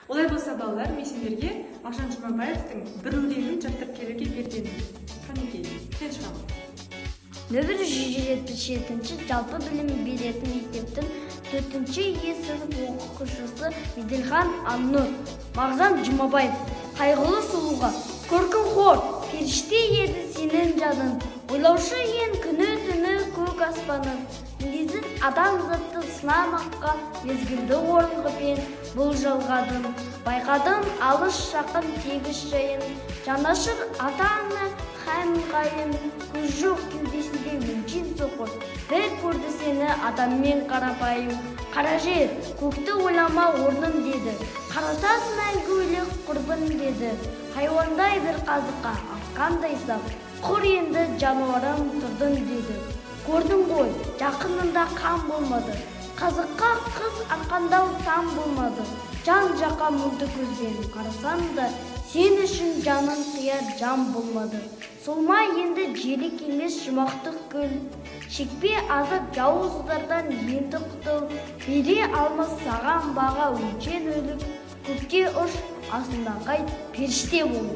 Олай болса балалар, мен сендерге Мағжан Жұмабаевтың бір өлеңін жаттап келуге бердім. Қанекей, сен шығам. Нөмір 177 жалпы білім беретін мектептің 4-ші сынып оқушысы Меделхан Аннур. Мағжан Жұмабаев. Қайғылы сұлуға, көркің хор, періште еді сенің жаның. Ойлаушы ең күні-түні көк аспанын. Мінезін адамзатты сынамаққа мезгілді орынғымен бұл жалғадым. Байқадым алыс жақын тегіс жайын. Жанашыр ата-ана һәм қайын. Көз жоқ кеудесінде өңшең соқыр. Бір көрді сені адаммен қарапайым. Қара жер, көкті ойлама орным деді. Қаратас мәңгілік құрбын деді. Хайуандай бір қазыққа атқандай сап, құр енді жануарым тұрдым деді. Көрдің ғой, жақынында қан болмады. Қазыққа қыз арқандау там болмады. Жан жаққа мұлды көзбен қарасам да, сен үшін жанын қияр жан болмады. Солма енді желік емес жұмақтық гүл. Шекпе азап жауыздардан енді құтыл. Бере алмас саған баға өңшен өлік. Көкке ұш, астында қайт, періште бол.